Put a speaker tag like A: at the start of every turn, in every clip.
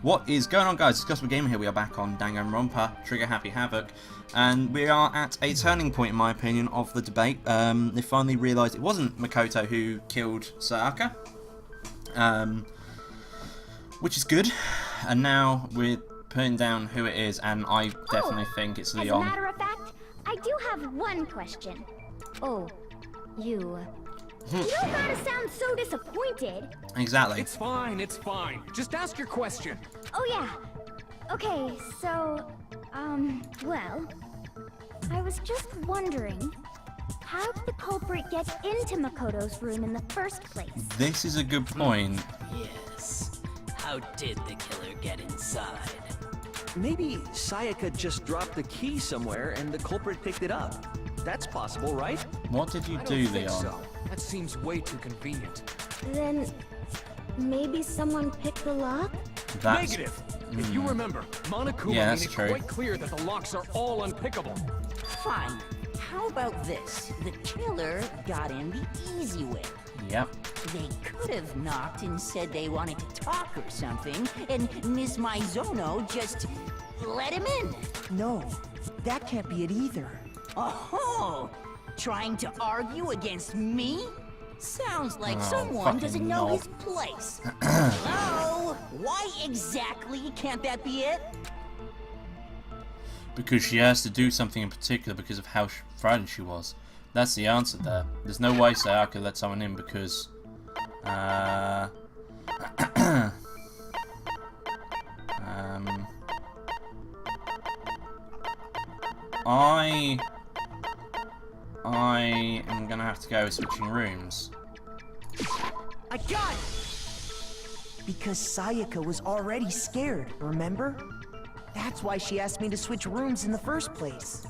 A: What is going on, guys? It's Zetsubō Gamer here. We are back on Danganronpa, Trigger Happy Havoc, and we are at a turning point, in my opinion, of the debate. They finally realised it wasn't Makoto who killed Sayaka, which is good, and now we're putting down who it is, and I definitely think it's Leon.
B: As a matter of fact, I do have one question. Oh, you don't gotta sound so disappointed.
A: Exactly.
C: It's fine, it's fine. Just ask your question.
B: Oh yeah. Okay, so, well, I was just wondering, how did the culprit get into Makoto's room in the first place?
A: This is a good point.
D: Yes. How did the killer get inside?
E: Maybe Sayaka just dropped the key somewhere and the culprit picked it up. That's possible, right?
A: What did you
C: I
A: do,
C: don't think
A: Leon?
C: so. That seems way too convenient.
B: Then, maybe someone picked the lock?
A: That's...
C: Negative! If you remember, Monokuma
A: Yeah,
C: made
A: that's
C: it
A: true.
C: quite clear that the locks are all unpickable.
D: Fine. How about this? The killer got in the easy way.
A: Yep.
D: They could have knocked and said they wanted to talk or something, and Miss Maizono just let him in.
F: No, that can't be it either.
D: Oh, trying to argue against me? Sounds like
A: Oh,
D: someone
A: fucking
D: doesn't know
A: knob.
D: his place. Hello? Why exactly can't that be it?
A: Because she has to do something in particular because of how frightened she was. That's the answer there. There's no way Sayaka let someone in because... I am gonna have to go with switching rooms.
F: I got it! Because Sayaka was already scared, remember? That's why she asked me to switch rooms in the first place.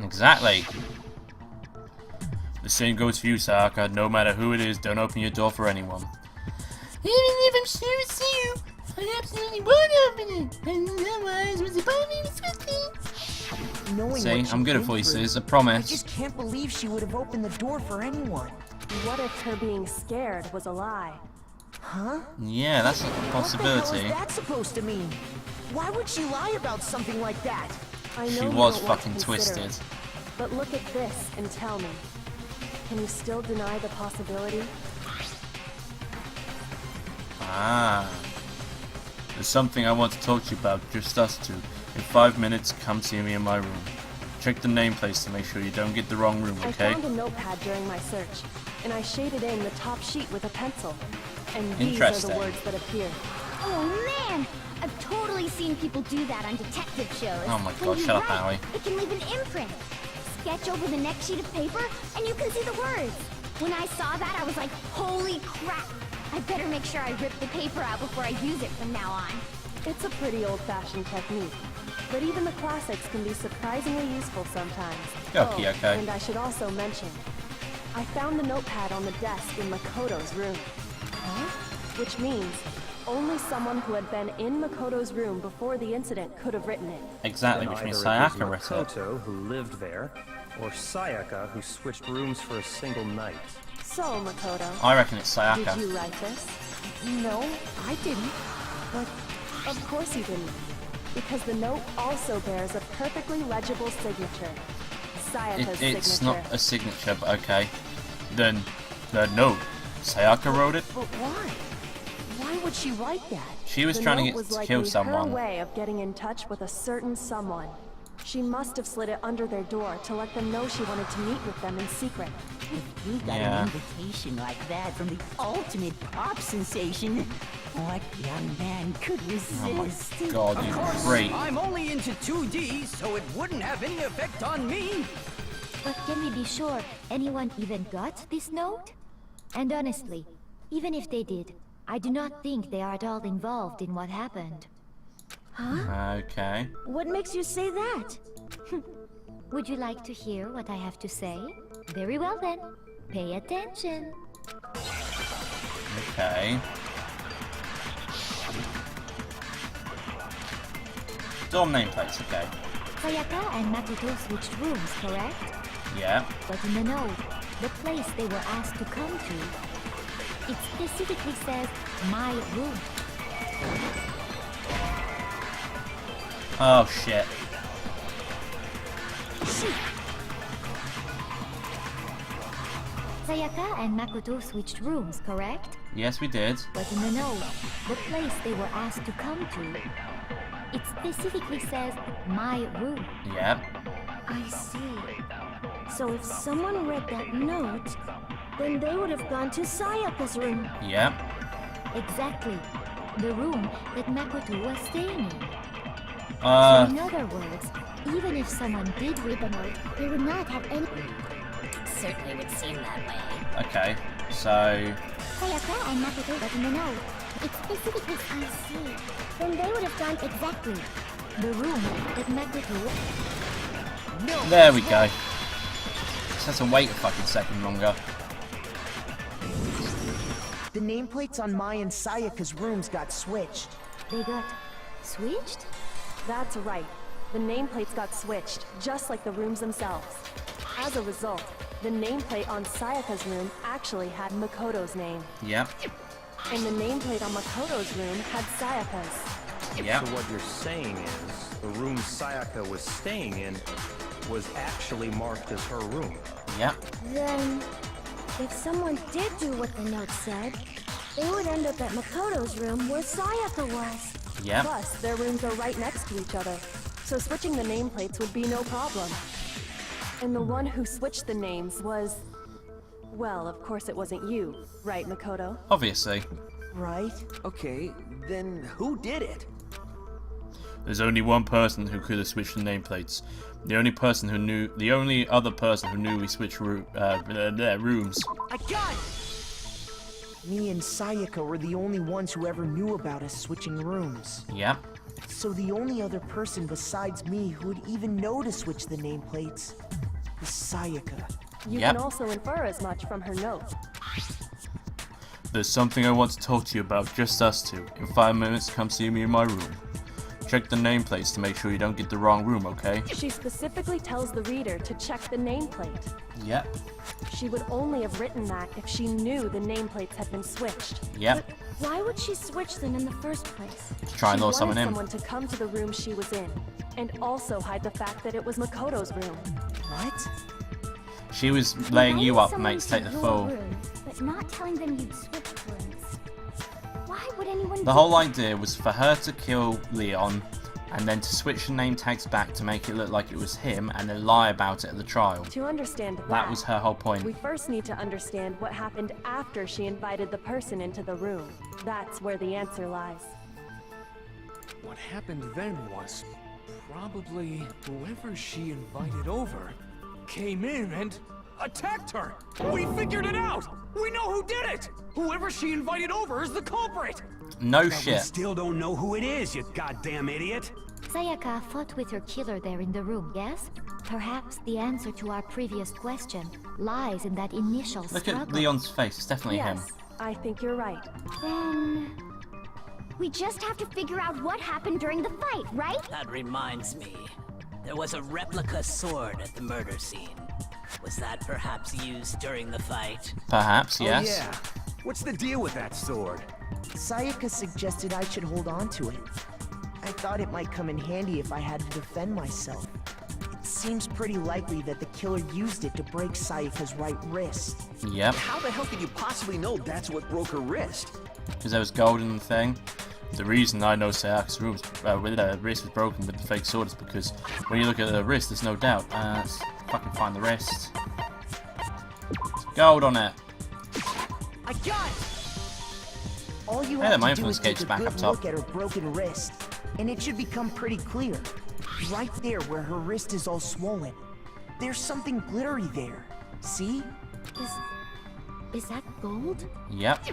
A: Exactly. The same goes for you, Sayaka. No matter who it is, don't open your door for anyone. Even if I'm sure it's you, I absolutely won't open it. And otherwise, what's the point of switching?
F: Knowing
A: See,
F: what
A: I'm good at
F: she'd been
A: voices, I
F: through,
A: promise.
F: I just can't believe she would have opened the door for anyone.
G: What if her being scared was a lie?
F: Huh?
A: Yeah, that's a
F: What the hell
A: possibility.
F: is that supposed to mean? Why would she lie about something like that?
G: I know
A: She
G: you
A: was
G: don't want to
A: fucking
G: consider
A: twisted.
G: it, but look at this and tell me. Can you still deny the possibility?
A: Ah. There's something I want to talk to you about, just us two. In 5 minutes, come see me in my room. Check the nameplates to make sure you don't get the wrong room, okay?
G: I found a notepad during my search, and I shaded in the top sheet with a pencil. And these are
A: Interesting.
G: the words that appear.
B: Oh man! I've totally seen people do that on detective shows.
A: Oh my
B: When
A: god,
B: you
A: shut up,
B: write,
A: Allie.
B: It can leave an imprint. Sketch over the next sheet of paper, and you can see the words. When I saw that, I was like, holy crap! I better make sure I rip the paper out before I use it from now on.
G: It's a pretty old-fashioned technique, but even the classics can be surprisingly useful sometimes.
A: Okay, okay.
G: And I should also mention, I found the notepad on the desk in Makoto's room. Huh? Which means only someone who had been in Makoto's room before the incident could have written it.
A: Exactly,
E: Then
A: which means
E: either it was
A: Sayaka wrote it.
E: Makoto, who lived there, or Sayaka, who switched rooms for a single night.
G: So, Makoto,
A: I reckon it's
G: did
A: Sayaka.
G: you write this?
F: No, I didn't.
G: But of course you didn't, because the note also bears a perfectly legible signature. Sayaka's
A: It's
G: signature.
A: not a signature, but okay. Then, no. Sayaka wrote it?
F: But why? Why would she write that?
A: She was
G: The
A: trying to
G: note
A: get
G: was
A: to
G: likely
A: kill
G: her
A: someone.
G: way of getting in touch with a certain someone. She must have slid it under their door to let them know she wanted to meet with them in secret.
D: If you got
A: Yeah.
D: an invitation like that from the ultimate pop sensation, what young man could
A: Oh my
D: resist?
A: god,
H: Of
A: you're
H: course,
A: great.
H: I'm only into 2D, so it wouldn't have any effect on me.
B: But can we be sure anyone even got this note? And honestly, even if they did, I do not think they are at all involved in what happened.
G: Huh?
A: Okay.
B: What makes you say that? Would you like to hear what I have to say? Very well then. Pay attention.
A: Okay. Dorm nameplates, okay.
B: Sayaka and Makoto switched rooms, correct?
A: Yeah.
B: But in the note, the place they were asked to come to, it specifically says, my room.
A: Oh shit.
B: Sayaka and Makoto switched rooms, correct?
A: Yes, we did.
B: But in the note, the place they were asked to come to, it specifically says, my room.
A: Yep.
B: I see. So if someone read that note, then they would have gone to Sayaka's room.
A: Yep.
B: Exactly. The room that Makoto was staying in. So in other words, even if someone did read the note, they would not have any... It certainly would seem that way.
A: Okay, so...
B: Sayaka and Makoto got in the note. It specifically I see. Then they would have gone exactly. The room that Makoto... No,
A: there we go. Just have to wait a fucking second longer.
F: The nameplates on Mai and Sayaka's rooms got switched.
B: They got switched?
G: That's right. The nameplates got switched, just like the rooms themselves. As a result, the nameplate on Sayaka's room actually had Makoto's name.
A: Yep.
G: And the nameplate on Makoto's room had Sayaka's.
A: Yep.
I: So what you're saying is, the room Sayaka was staying in was actually marked as her room.
A: Yep.
B: Then, if someone did do what the note said, they would end up at Makoto's room where Sayaka was.
A: Yep.
G: Plus, their rooms are right next to each other, so switching the nameplates would be no problem. And the one who switched the names was... Well, of course it wasn't you, right, Makoto?
A: Obviously.
F: Right?
E: Okay, then who did it?
A: There's only one person who could have switched the nameplates. The only other person who knew we switched rooms.
F: I got it! Me and Sayaka were the only ones who ever knew about us switching rooms.
A: Yep.
F: So the only other person besides me who would even know to switch the nameplates is Sayaka.
G: You
A: Yep.
G: can also infer as much from her note.
A: There's something I want to talk to you about, just us two. In 5 minutes, come see me in my room. Check the nameplates to make sure you don't get the wrong room, okay?
G: She specifically tells the reader to check the nameplate.
A: Yep.
G: She would only have written that if she knew the nameplates had been switched.
A: Yep.
B: Why would she switch them in the first place?
A: Try and
G: She
A: lure
G: wanted
A: someone in.
G: someone to come to the room she was in, and also hide the fact that it was Makoto's room.
F: What?
A: She was laying you up,
B: Someone
A: mate, to take
B: to
A: the
B: your
A: fall.
B: room, but not telling them you'd switched rooms. Why would anyone
A: The
B: do
A: whole
B: that?
A: idea was for her to kill Leon, and then to switch the name tags back to make it look like it was him, and then lie about it at the trial.
G: To understand
A: That was her whole point.
G: we first need to understand what happened after she invited the person into the room. That's where the answer lies.
C: What happened then was probably whoever she invited over came in and attacked her. We figured it out. We know who did it. Whoever she invited over is the culprit.
A: No
H: We
A: shit.
H: still don't know who it is, you goddamn idiot.
B: Sayaka fought with her killer there in the room, yes? Perhaps the answer to our previous question lies in that initial
A: Look
B: struggle.
A: at Leon's face, it's definitely him.
G: Yes, I think you're right.
B: Then... we just have to figure out what happened during the fight, right?
J: That reminds me. There was a replica sword at the murder scene. Was that perhaps used during the fight?
A: Perhaps, yes.
H: Oh, yeah. What's the deal with that sword?
F: Sayaka suggested I should hold on to it. I thought it might come in handy if I had to defend myself. It seems pretty likely that the killer used it to break Sayaka's right wrist.
A: Yep.
E: How the hell could you possibly know that's what broke her wrist?
A: Because there was gold in the thing. The reason I know Sayaka's wrist was broken with the fake sword is because when you look at the wrist, there's no doubt. Let's fucking find the wrist. There's gold on it.
F: I got it! All you
A: Hey,
F: have
A: my
F: to do is
A: influence
F: take
A: gauge
F: a
A: back
F: good
A: up top.
F: look at her broken wrist, and it should become pretty clear. Right there where her wrist is all swollen. There's something glittery there. See?
B: Is that gold?
A: Yep.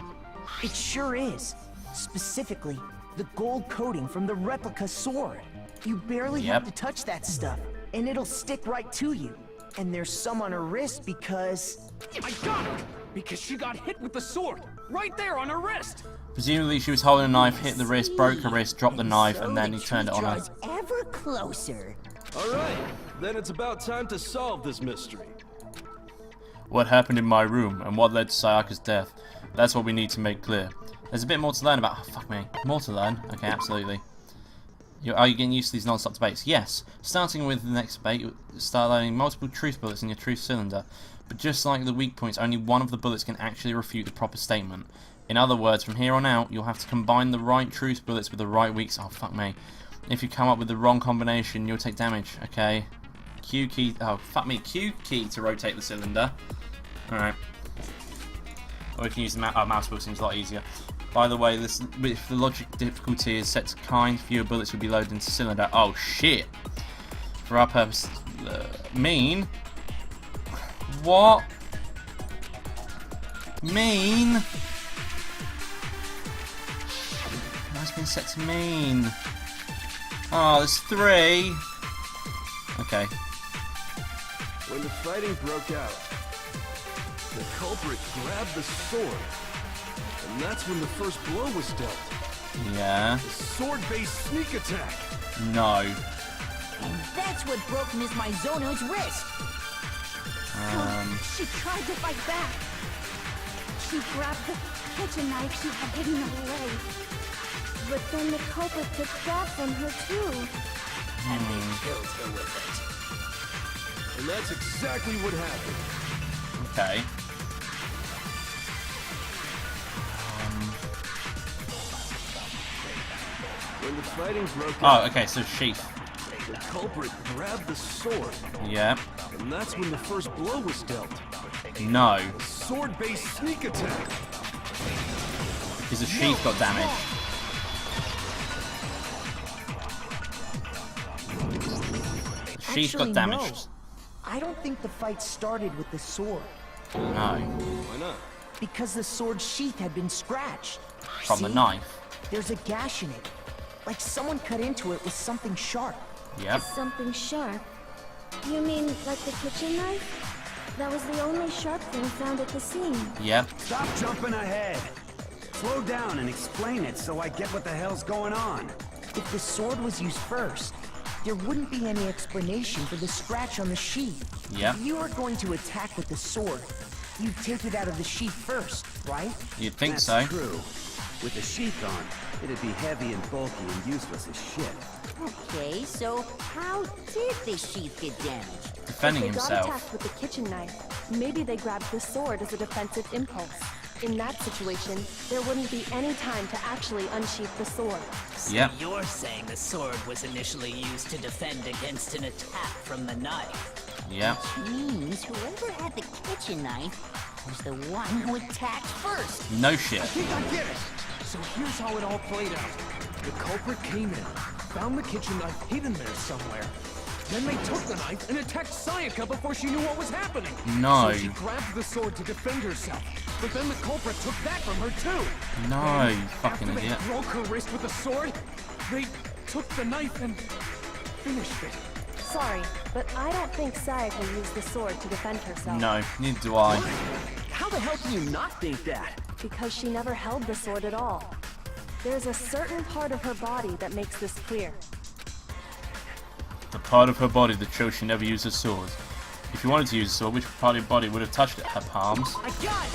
F: It sure is. Specifically, the gold coating from the replica sword. You barely have to touch that stuff, and it'll stick right to you. And there's some on her wrist because...
C: I got it! Because she got hit with the sword, right there on her wrist!
A: Presumably she was holding a knife, hit the wrist, broke her wrist, dropped the knife, and then he turned it on her.
D: Ever closer.
K: Alright, then it's about time to solve this mystery.
A: What happened in my room, and what led to Sayaka's death? That's what we need to make clear. There's a bit more to learn about... Oh, fuck me. More to learn? Okay, absolutely. Are you getting used to these non-stop debates? Yes. Starting with the next debate, you start loading multiple truth bullets in your truth cylinder. But just like the weak points, only one of the bullets can actually refute the proper statement. In other words, from here on out, you'll have to combine the right truth bullets with the right weaks. Oh, fuck me. If you come up with the wrong combination, you'll take damage, okay? Q key. Oh, fuck me. Q key to rotate the cylinder. Alright. Or we can use the mouse wheel, seems a lot easier. By the way, if the logic difficulty is set to kind, fewer bullets will be loaded into the cylinder. Oh, shit. For our purpose, mean? What? Mean? That's been set to mean. Oh, there's 3. Okay.
K: When the fighting broke out, the culprit grabbed the sword, and that's when the first blow was dealt.
A: Yeah.
K: The sword-based sneak attack.
A: No.
D: And that's what broke Miss Maizono's wrist.
B: She tried to fight back. She grabbed the kitchen knife she had hidden away. But then the culprit took that from her too.
J: And they killed her with it.
K: And that's exactly what happened.
A: Okay.
K: When the fighting broke out,
A: Oh, okay, so sheath.
K: the culprit grabbed the sword,
A: Yeah.
K: and that's when the first blow was dealt.
A: No.
K: Sword-based sneak attack.
A: Because the sheath got damaged. The sheath got
F: Actually,
A: damaged.
F: no. I don't think the fight started with the sword.
A: No.
K: Why not?
F: Because the sword sheath had been scratched.
A: From the
F: See?
A: knife.
F: There's a gash in it. Like someone cut into it with something sharp.
A: Yep.
B: Something sharp. You mean like the kitchen knife? That was the only sharp thing found at the scene.
A: Yep.
H: Stop jumping ahead. Slow down and explain it so I get what the hell's going on.
F: If the sword was used first, there wouldn't be any explanation for the scratch on the sheath.
A: Yep.
F: If you were going to attack with the sword, you'd take it out of the sheath first, right?
A: You'd think
H: That's
A: so.
H: true. With the sheath on, it'd be heavy and bulky and useless as shit.
D: Okay, so how did the sheath get damaged?
A: Defending
G: If they got
A: himself.
G: attacked with the kitchen knife, maybe they grabbed the sword as a defensive impulse. In that situation, there wouldn't be any time to actually unsheath the sword.
J: So
A: Yep.
J: you're saying the sword was initially used to defend against an attack from the knife.
A: Yep.
D: Means whoever had the kitchen knife was the one who attacked first.
A: No shit.
C: I think I get it. So here's how it all played out. The culprit came in, found the kitchen knife hidden there somewhere. Then they took the knife and attacked Sayaka before she knew what was happening.
A: No.
C: So she grabbed the sword to defend herself. But then the culprit took that from her too.
A: No, you
C: And
A: fucking
C: after
A: idiot.
C: they broke her wrist with the sword, they took the knife and finished it.
G: Sorry, but I don't think Sayaka used the sword to defend herself.
A: No, neither do I.
E: How the hell can you not think that?
G: Because she never held the sword at all. There's a certain part of her body that makes this clear.
A: The part of her body that shows she never used a sword. If you wanted to use a sword, which part of your body would have touched it? Her palms.
F: I got it!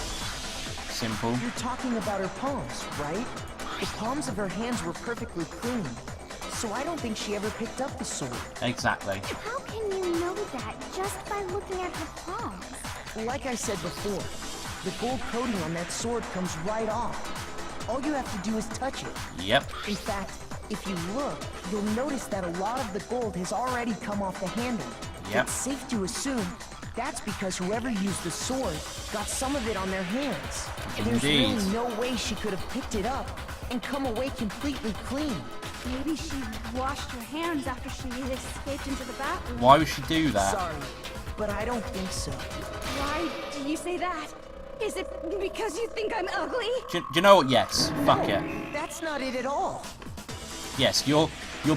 A: Simple.
F: You're talking about her palms, right? The palms of her hands were perfectly clean. So I don't think she ever picked up the sword.
A: Exactly.
B: How can you know that just by looking at her palms?
F: Like I said before, the gold coating on that sword comes right off. All you have to do is touch it.
A: Yep.
F: In fact, if you look, you'll notice that a lot of the gold has already come off the handle.
A: Yep.
F: It's safe to assume that's because whoever used the sword got some of it on their hands. There's
A: Indeed.
F: really no way she could have picked it up and come away completely clean.
B: Maybe she washed her hands after she escaped into the bathroom.
A: Why would she do that?
F: Sorry, but I don't think so.
B: Why do you say that? Is it because you think I'm ugly?
A: Do you know what? Yes. Fuck it.
F: That's not it at all.
A: Yes, your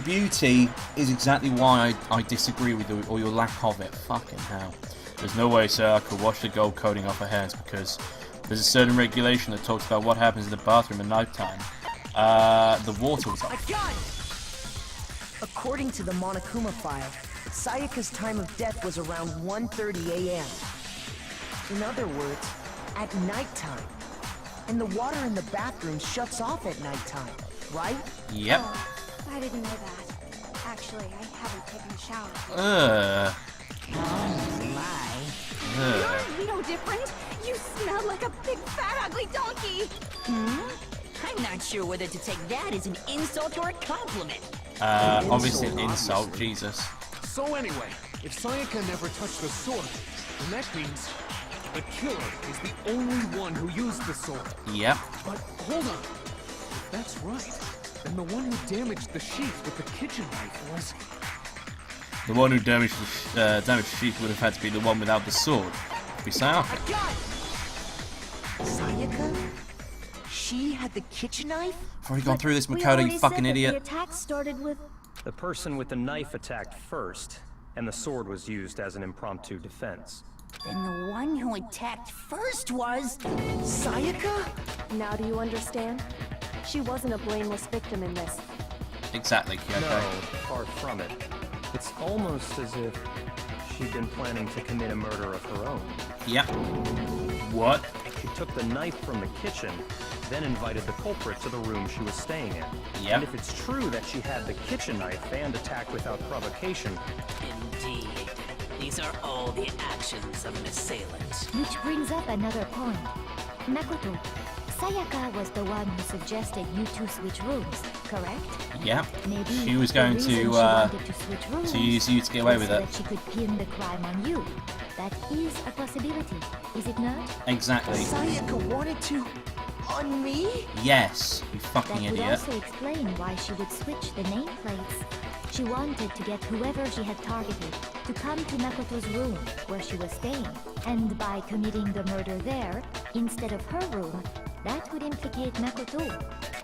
A: beauty is exactly why I disagree with you, or your lack of it. Fucking hell. There's no way Sarah could wash the gold coating off her hands because there's a certain regulation that talks about what happens in the bathroom at night time. The water was off.
F: According to the Monokuma file, Sayaka's time of death was around 1:30 a.m. In other words, at nighttime. And the water in the bathroom shuts off at nighttime, right?
A: Yep.
B: I didn't know that. Actually, I haven't taken a shower.
D: Oh my.
B: You're no different. You smell like a big, fat, ugly donkey.
D: I'm not sure whether to take that as an insult or a compliment.
A: Obviously an insult, Jesus.
C: So anyway, if Sayaka never touched the sword, then that means the killer is the only one who used the sword.
A: Yep.
C: But hold on. If that's right, then the one who damaged the sheath with the kitchen knife was...
A: The one who damaged the sheath would have had to be the one without the sword. Be Sayaka.
F: Sayaka? She had the kitchen knife?
A: I've already gone through this, Makoto, you fucking idiot.
B: The attack started with...
I: The person with the knife attacked first, and the sword was used as an impromptu defense.
D: Then the one who attacked first was...
F: Sayaka?
G: Now do you understand? She wasn't a blameless victim in this.
A: Exactly, Kyoko.
I: No, far from it. It's almost as if she'd been planning to commit a murder of her own.
A: Yep. What?
I: She took the knife from the kitchen, then invited the culprit to the room she was staying in.
A: Yep.
I: And if it's true that she had the kitchen knife and attacked without provocation...
J: Indeed. These are all the actions of an assailant.
B: Which brings up another point. Makoto, Sayaka was the one who suggested you two switch rooms, correct?
A: Yep.
B: Maybe
A: She was going
B: the reason she
A: to
B: wanted to switch rooms
A: use you to get away
B: was
A: with
B: so
A: it.
B: that she could pin the crime on you. That is a possibility, is it not?
A: Exactly.
F: Sayaka wanted to... on me?
A: Yes, you
B: That
A: fucking
B: would
A: idiot.
B: also explain why she would switch the nameplates. She wanted to get whoever she had targeted to come to Makoto's room, where she was staying. And by committing the murder there, instead of her room, that would implicate Makoto.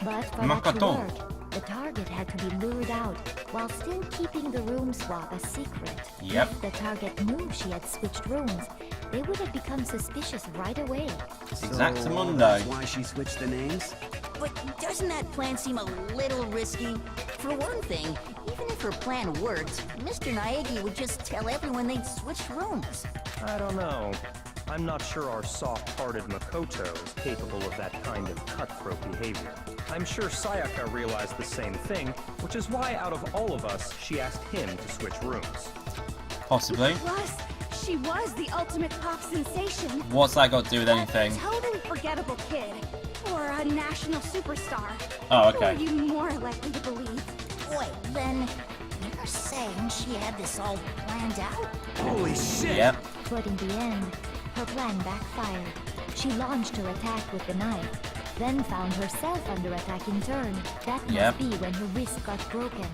B: But for that to
A: Makoto.
B: work, the target had to be lured out, while still keeping the room swap a secret.
A: Yep.
B: If the target knew she had switched rooms, they would have become suspicious right away.
A: Exactamundo.
H: That's why she switched the names?
D: But doesn't that plan seem a little risky? For one thing, even if her plan worked, Mr. Naegi would just tell everyone they'd switched rooms.
I: I don't know. I'm not sure our soft-hearted Makoto is capable of that kind of cutthroat behavior. I'm sure Sayaka realized the same thing, which is why out of all of us, she asked him to switch rooms.
A: Possibly.
B: She was the ultimate pop sensation.
A: What's that got to do with anything?
B: A totally forgettable kid. Or a national superstar.
A: Oh,
B: Who are
A: okay.
B: you more likely to believe?
D: Wait, then you're saying she had this all planned out?
H: Holy shit!
A: Yep.
B: But in the end, her plan backfired. She launched her attack with the knife, then found herself under attack in turn. That must
A: Yep.
B: be when her wrist got broken,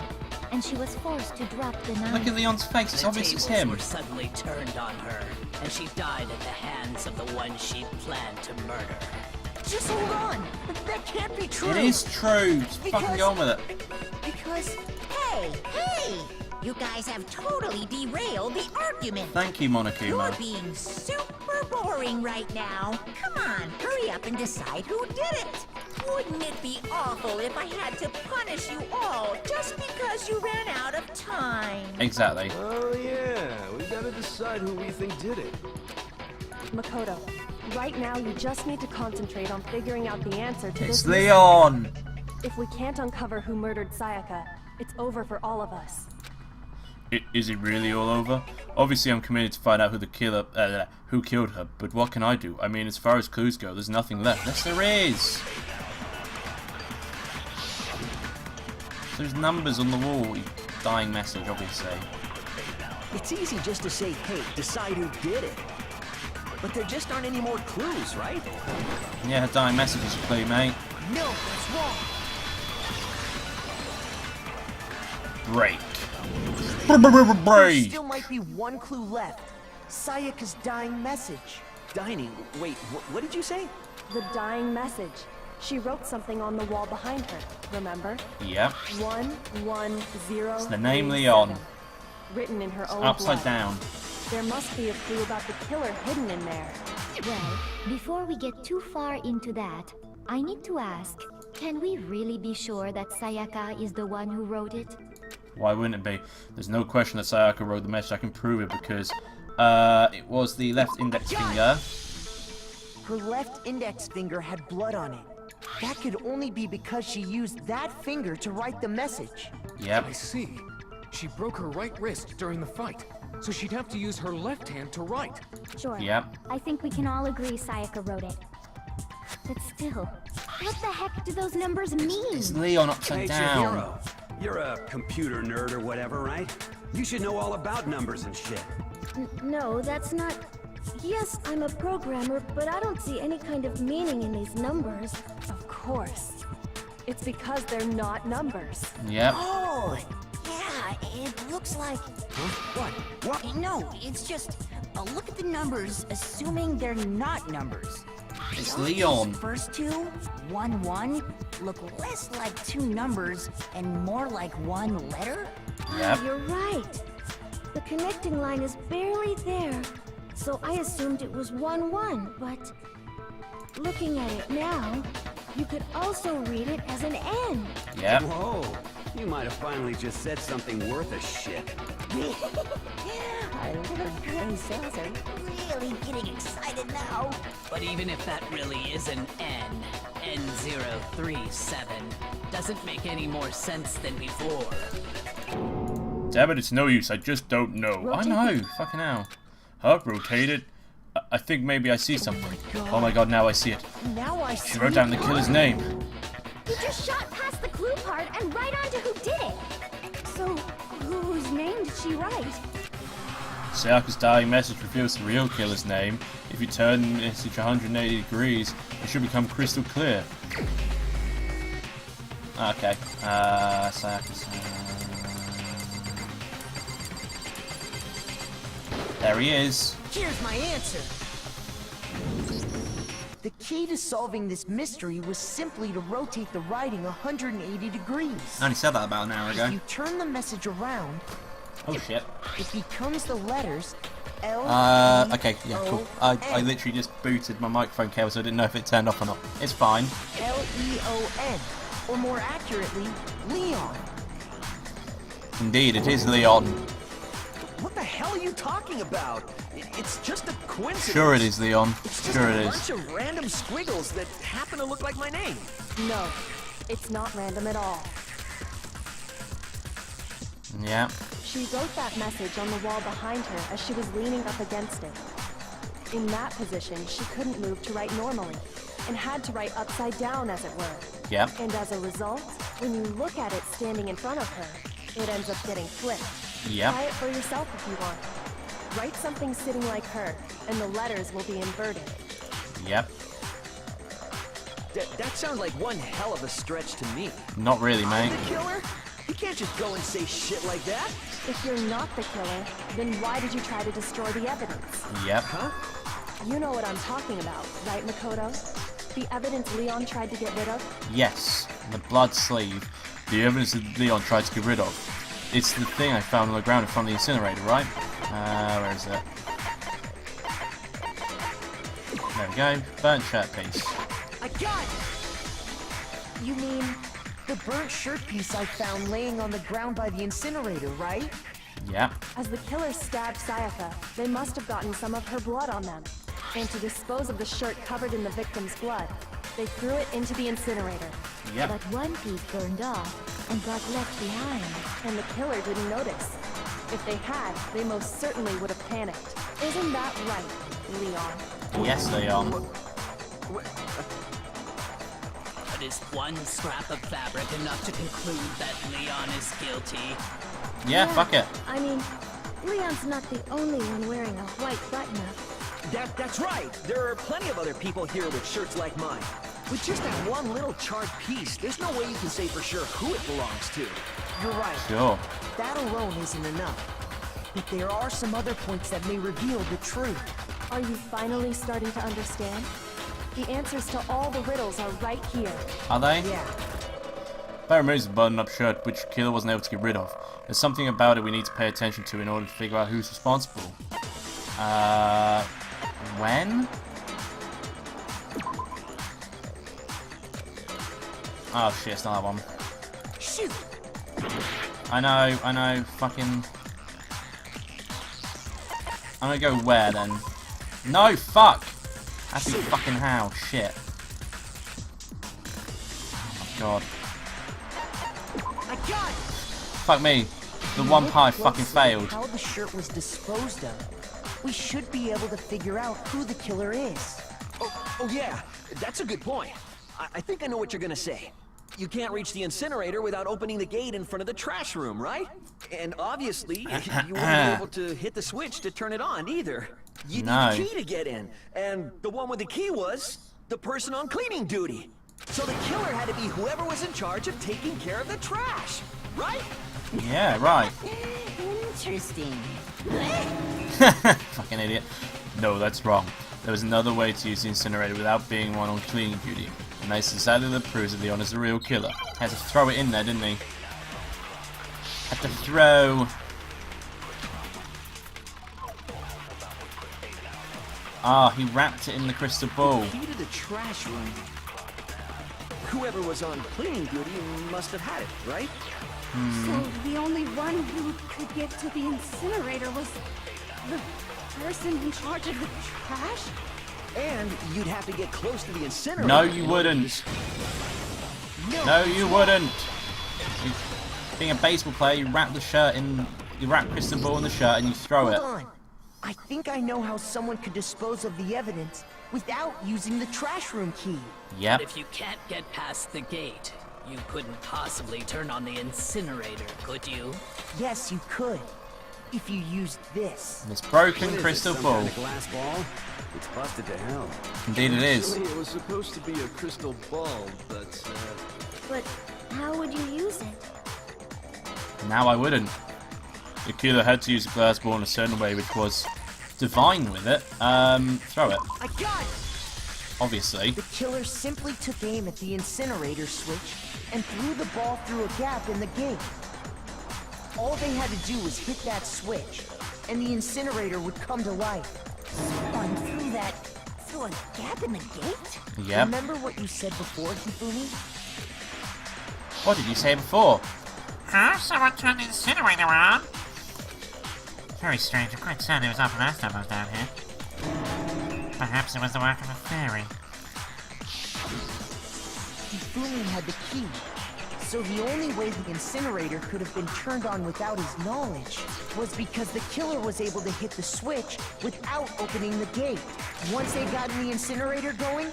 B: and she was forced to drop the knife.
A: Look at Leon's face, it's
J: The
A: obvious it's
J: tables
A: him.
J: were suddenly turned on her, and she died at the hands of the one she planned to murder.
F: Just hold on! That can't be true!
A: It is true. Just fucking go on with it.
D: Because, hey! You guys have totally derailed the argument.
A: Thank you,
D: You're
A: Monokuma.
D: being super boring right now. Come on, hurry up and decide who did it. Wouldn't it be awful if I had to punish you all just because you ran out of time?
A: Exactly.
K: Oh yeah, we gotta decide who we think did it.
G: Makoto, right now you just need to concentrate on figuring out the answer to
A: It's
G: this
A: Leon.
G: If we can't uncover who murdered Sayaka, it's over for all of us.
A: Is it really all over? Obviously, I'm committed to find out who the killer, who killed her. But what can I do? I mean, as far as clues go, there's nothing left. Yes, there is. There's numbers on the wall. Dying message, obviously.
E: It's easy just to say, hey, decide who did it. But there just aren't any more clues, right?
A: Yeah, dying message is a clue, mate.
F: No, that's wrong.
A: Break.
F: There
A: Break.
F: still might be one clue left. Sayaka's dying message.
E: Dining. Wait, what did you say?
G: The dying message. She wrote something on the wall behind her, remember?
A: Yep.
G: 110.
A: It's the name Leon.
G: Written in her own
A: Upside
G: blood.
A: down.
G: There must be a clue about the killer hidden in there.
B: Well, before we get too far into that, I need to ask, can we really be sure that Sayaka is the one who wrote it?
A: Why wouldn't it be? There's no question that Sayaka wrote the message. I can prove it because it was the left index finger.
F: Her left index finger had blood on it. That could only be because she used that finger to write the message.
A: Yep.
C: I see. She broke her right wrist during the fight, so she'd have to use her left hand to write.
B: Sure.
A: Yep.
B: I think we can all agree Sayaka wrote it. But still, what the heck do those numbers mean?
A: It's Leon upside
H: Hey,
A: down.
H: Chihiro, you're a computer nerd or whatever, right? You should know all about numbers and shit.
B: No, that's not... Yes, I'm a programmer, but I don't see any kind of meaning in these numbers.
G: Of course. It's because they're not numbers.
A: Yep.
D: Oh, yeah, it looks like...
H: What?
D: No, it's just... look at the numbers, assuming they're not numbers.
A: It's
D: Don't
A: Leon.
D: these first two, 1, 1, look less like two numbers and more like one letter?
A: Yep.
B: You're right. The connecting line is barely there, so I assumed it was 1, 1, but... Looking at it now, you could also read it as an N.
A: Yep.
H: Whoa, you might have finally just said something worth a shit.
D: Our little gray cells are really getting excited now.
J: But even if that really is an N, N037, doesn't make any more sense than before.
A: Damn it, it's no use. I just don't know. I know. Fucking hell. Huh? Rotated? I think maybe I see something. Oh my god, now I see it.
D: Now I see.
A: She wrote down the killer's name.
B: He just shot past the clue part and right onto who did it. So, whose name did she write?
A: Sayaka's dying message reveals the real killer's name. If you turn the message 180 degrees, it should become crystal clear. Okay. Sayaka's... There he is.
F: Here's my answer. The key to solving this mystery was simply to rotate the writing 180 degrees.
A: I only said that about an hour ago.
F: If you turn the message around,
A: Oh shit.
F: it becomes the letters L.
A: Okay, yeah, cool. I literally just booted my microphone cable, so I didn't know if it turned off or not. It's fine.
F: L-E-O-N, or more accurately, Leon.
A: Indeed, it is Leon.
E: What the hell are you talking about? It's just a coincidence.
A: Sure it is, Leon.
E: It's just
A: Sure
E: a
A: it
E: bunch
A: is.
E: of random squiggles that happen to look like my name.
G: No, it's not random at all.
A: Yeah.
G: She wrote that message on the wall behind her as she was leaning up against it. In that position, she couldn't move to write normally, and had to write upside down, as it were.
A: Yep.
G: And as a result, when you look at it standing in front of her, it ends up getting flipped.
A: Yep.
G: Try it for yourself if you want. Write something sitting like her, and the letters will be inverted.
A: Yep.
E: That sounds like one hell of a stretch to me.
A: Not really,
E: I'm
A: mate.
E: the killer? You can't just go and say shit like that.
G: If you're not the killer, then why did you try to destroy the evidence?
A: Yep.
E: Huh?
G: You know what I'm talking about, right, Makoto? The evidence Leon tried to get rid of?
A: Yes. The blood sleeve. The evidence that Leon tried to get rid of. It's the thing I found on the ground in front of the incinerator, right? Where is it? There we go. Burnt shirt piece.
F: I got it! You mean the burnt shirt piece I found laying on the ground by the incinerator, right?
A: Yep.
G: As the killer stabbed Sayaka, they must have gotten some of her blood on them. And to dispose of the shirt covered in the victim's blood, they threw it into the incinerator.
A: Yep.
B: But one piece burned off and got left behind.
G: And the killer didn't notice. If they had, they most certainly would have panicked. Isn't that right, Leon?
A: Yes, Leon.
J: But is one scrap of fabric enough to conclude that Leon is guilty?
A: Yeah, fuck it.
B: I mean, Leon's not the only one wearing a white button-up.
E: That's right. There are plenty of other people here with shirts like mine. With just that one little charred piece, there's no way you can say for sure who it belongs to.
F: You're right.
A: Sure.
F: That alone isn't enough. But there are some other points that may reveal the truth.
G: Are you finally starting to understand? The answers to all the riddles are right here.
A: Are they?
F: Yeah.
A: That removes the button-up shirt, which the killer wasn't able to get rid of. There's something about it we need to pay attention to in order to figure out who's responsible. When? Oh shit, it's not that one.
F: Shoot!
A: I know, fucking... I'm gonna go where then? No, fuck! Happy fucking how, shit. Oh my god.
F: I got it!
A: Fuck me. the one part I fucking failed.
F: How the shirt was disposed of. We should be able to figure out who the killer is.
E: Oh yeah, that's a good point. I think I know what you're gonna say. You can't reach the incinerator without opening the gate in front of the trash room, right? And obviously, you wouldn't be able to hit the switch to turn it on either. You need a key to get in, and the one with the key was the person on cleaning duty. So the killer had to be whoever was in charge of taking care of the trash, right?
A: Yeah, right.
D: Interesting.
A: Fucking idiot. No, that's wrong. There was another way to use the incinerator without being one on cleaning duty. And that's exactly that proves that Leon is the real killer. Had to throw it in there, didn't he? Had to throw... Ah, he wrapped it in the crystal ball.
E: Key to the trash room. Whoever was on cleaning duty must have had it, right?
B: So the only one who could get to the incinerator was the person in charge of the trash?
E: And you'd have to get close to the incinerator.
A: No, you wouldn't. No, you wouldn't. Being a baseball player, you wrap the shirt in, you wrap crystal ball in the shirt and you throw it.
F: Hold on. I think I know how someone could dispose of the evidence without using the trash room key.
A: Yep.
J: But if you can't get past the gate, you couldn't possibly turn on the incinerator, could you?
F: Yes, you could. If you used this.
A: This broken crystal ball.
H: Kind of glass ball? It's busted to hell.
A: Indeed it is.
K: Actually, it was supposed to be a crystal ball, but
B: But how would you use it?
A: Now I wouldn't. The killer had to use a glass ball in a certain way, which was divine with it. Throw it.
F: I got it!
A: Obviously.
F: The killer simply took aim at the incinerator switch and threw the ball through a gap in the gate. All they had to do was hit that switch, and the incinerator would come to life.
D: Someone threw that through a gap in the gate?
A: Yep.
F: Remember what you said before, Hifumi?
A: What did you say before?
L: Huh? Someone turned the incinerator on? Very strange. I'm quite certain it was up last time I was down here. Perhaps it was the work of a fairy.
F: Hifumi had the key, so the only way the incinerator could have been turned on without his knowledge was because the killer was able to hit the switch without opening the gate. Once they got the incinerator going,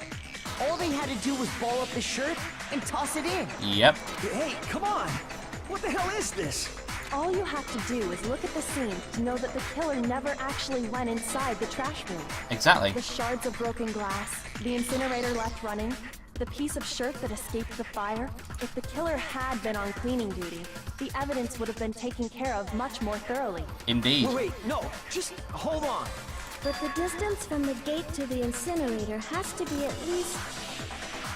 F: all they had to do was ball up the shirt and toss it in.
A: Yep.
E: Hey, come on! What the hell is this?
G: All you have to do is look at the scene to know that the killer never actually went inside the trash room.
A: Exactly.
G: The shards of broken glass, the incinerator left running, the piece of shirt that escaped the fire. If the killer had been on cleaning duty, the evidence would have been taken care of much more thoroughly.
A: Indeed.
E: Wait, no, just hold on.
B: But the distance from the gate to the incinerator has to be at least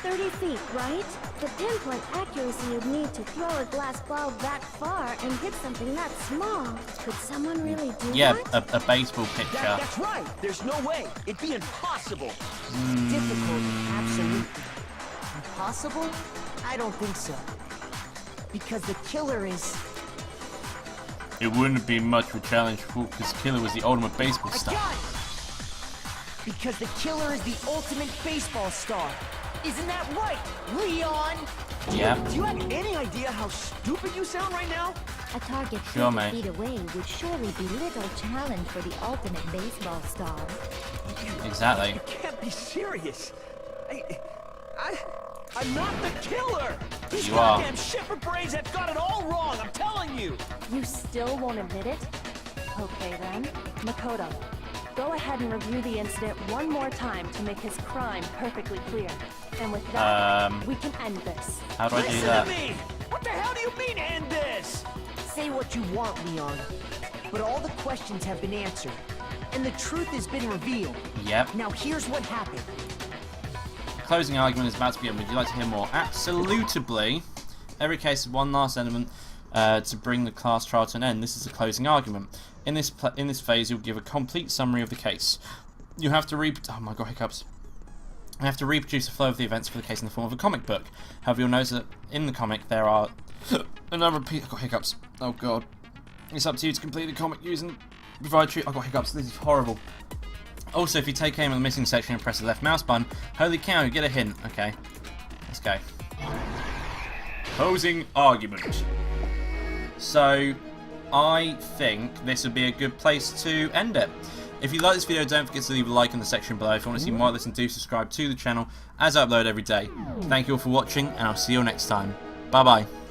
B: 30 feet, right? The pinpoint accuracy you'd need to throw a glass ball that far and hit something that small. Could someone really do that?
A: a baseball pitcher.
E: That's right. There's no way. It'd be impossible.
F: Difficult, absolutely. Impossible? I don't think so. Because the killer is...
A: It wouldn't be much of a challenge because Killer was the ultimate baseball
F: I
A: star.
F: got it! Because the killer is the ultimate baseball star. Isn't that right, Leon?
A: Yeah.
E: Do you have any idea how stupid you sound right now?
B: A target
A: Sure,
B: 50
A: mate.
B: feet away would surely be little challenge for the ultimate baseball star.
A: Exactly.
E: You can't be serious. I'm not the killer. These
A: You are.
E: goddamn shipper brains have got it all wrong. I'm telling you.
G: You still won't admit it? Okay then. Makoto, go ahead and review the incident one more time to make his crime perfectly clear. And with that, we can end this.
A: How do I do
E: Listen
A: that?
E: to me. What the hell do you mean end this?
F: Say what you want, Leon. But all the questions have been answered. And the truth has been revealed.
A: Yep.
F: Now here's what happened.
A: Closing argument is about to begin. Would you like to hear more? Absolutely. Every case is one last element to bring the class trial to an end. This is a closing argument. In this phase, you'll give a complete summary of the case. You have to oh my god, hiccups. You have to reproduce the flow of the events for the case in the form of a comic book. However, you'll notice that in the comic there are a number of I've got hiccups. Oh god. It's up to you to complete the comic using provide I've got hiccups. This is horrible. Also, if you take aim at the missing section and press the left mouse button, holy cow, you get a hint. Okay, let's go. Closing argument. So, I think this would be a good place to end it. If you like this video, don't forget to leave a like in the section below. If you want to see more, listen to, subscribe to the channel as I upload every day. Thank you all for watching, and I'll see you all next time. Bye bye.